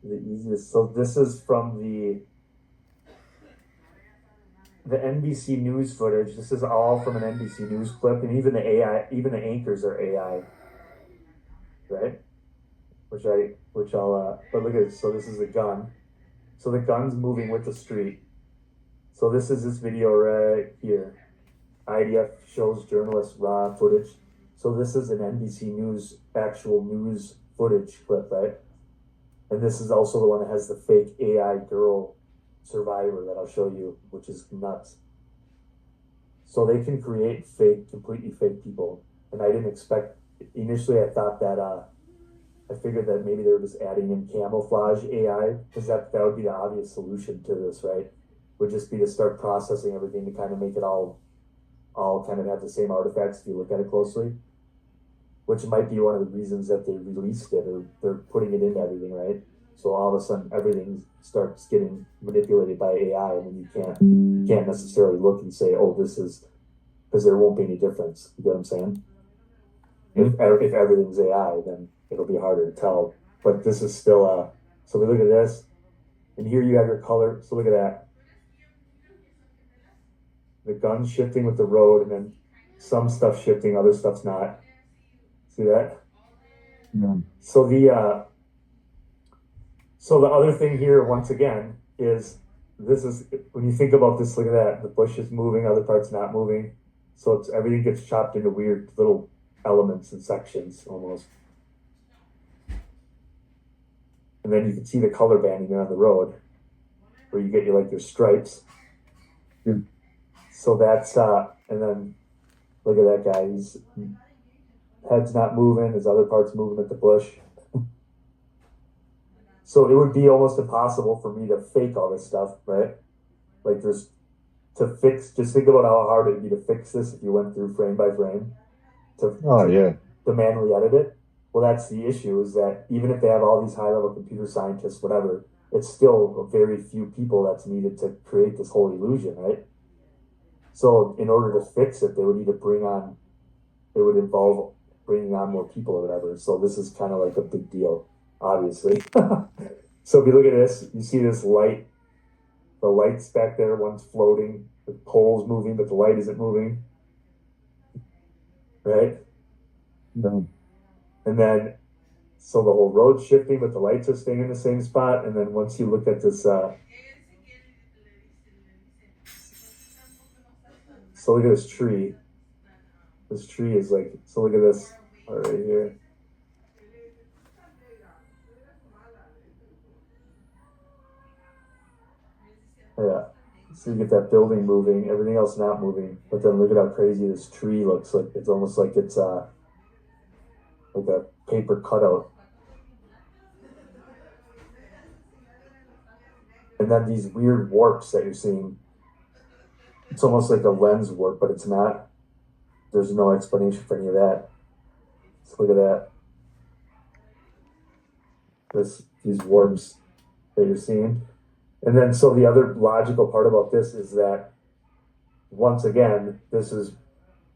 the easiest. So this is from the NBC News footage. This is all from an NBC News clip, and even the AI, even the anchors are AI, right? But look at this. So this is the gun. So the gun's moving with the street. So this is this video right here. IDF shows journalist raw footage. So this is an NBC News actual news footage clip, right? And this is also the one that has the fake AI girl survivor that I'll show you, which is nuts. So they can create fake, completely fake people. And I didn't expect, initially I thought that, I figured that maybe they were just adding in camouflage AI, because that would be the obvious solution to this, right? Would just be to start processing everything to kind of make it all kind of have the same artifacts if you look at it closely, which might be one of the reasons that they released it, or they're putting it into everything, right? So all of a sudden everything starts getting manipulated by AI, and then you can't necessarily look and say, oh, this is, because there won't be any difference. You get what I'm saying? If everything's AI, then it'll be harder to tell. But this is still so we look at this, and here you have your color. So look at that. The gun's shifting with the road, and then some stuff shifting, other stuff's not. See that? Yeah. So the other thing here, once again, is this is when you think about this, look at that. The bush is moving, other parts not moving. So it's everything gets chopped into weird little elements and sections almost. And then you can see the color banding on the road where you get your stripes. Yeah. So that's and then look at that guy. His head's not moving, his other part's moving at the bush. So it would be almost impossible for me to fake all this stuff, right? Like there's just think about how hard it would be to fix this if you went through frame by frame to Oh to, yeah. to manually edit it. Well, that's the issue, is that even if they have all these high level computer scientists, whatever, it's still a very few people that's needed to create this whole illusion, right? So in order to fix it, it would involve bringing on more people or whatever. So this is kind of like a big deal, obviously. So if you look at this, you see this light, the light's back there, one's floating, the pole's moving, but the light isn't moving, right? No. And then, so the whole road's shifting, but the lights are staying in the same spot. And then once you look at this, so look at this tree. This tree is like, so look at this right here. Yeah. So you get that building moving, everything else not moving. But then look at how crazy this tree looks. Like it's almost like it's like a paper cutout. And then these weird warps that you're seeing. It's almost like a lens warp, but it's not. There's no explanation for any of that. So look at that. These warps that you're seeing. And then so the other logical part about this is that once again, this is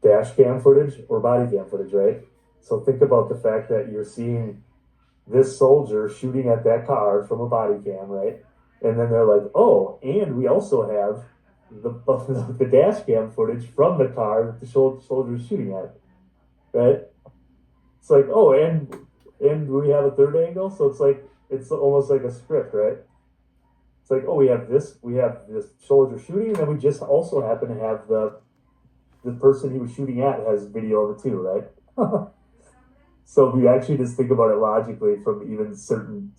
dash cam footage or body cam footage, right? So think about the fact that you're seeing this soldier shooting at that car from a body cam, right? And then they're like, oh, and we also have the dash cam footage from the car that the soldier's shooting at, right? It's like, oh, and we have a third angle, so it's like it's almost like a script, right? It's like, oh, we have this soldier shooting, and then we just also happen to have the person he was shooting at has video of it too, right? So if you actually just think about it logically from even certain,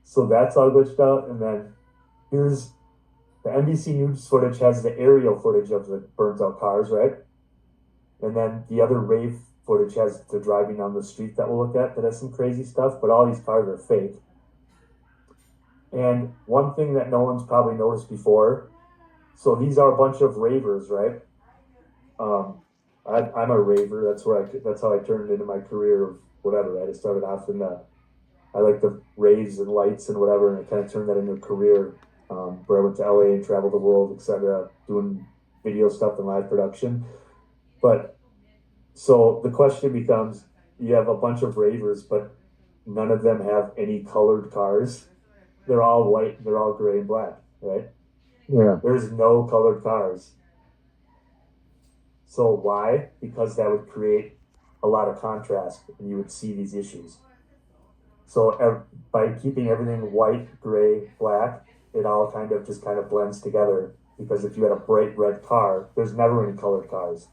so that's all glitched out, and then here's the NBC News footage has the aerial footage of the burnt out cars, right? And then the other rave footage has the driving on the street that we'll look at that has some crazy stuff, but all these cars are fake. And one thing that no one's probably noticed before, so these are a bunch of ravers, right? Um, I'm a raver. That's how I turned into my career of whatever. Right? I started off in I like the raves and lights and whatever, and I kind of turned that into a career. Where I went to LA and traveled the world, etc., doing video stuff and live production. But so the question becomes, you have a bunch of ravers, but none of them have any colored cars. They're all white, they're all gray and black, right? Yeah. There's no colored cars. So why? Because that would create a lot of contrast and you would see these issues. So by keeping everything white, gray, black, it all kind of blends together. Because if you had a bright red car, there's never any colored cars.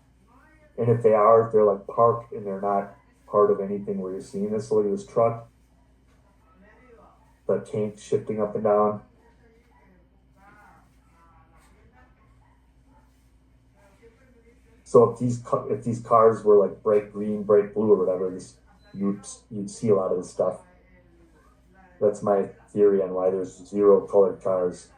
And if they are, they're like parked and they're not part of anything where you're seeing this. So look at this truck, the tank shifting up and down. So if these cars were like bright green, bright blue, or whatever, you'd see a lot of this stuff. That's my theory on why there's zero colored cars.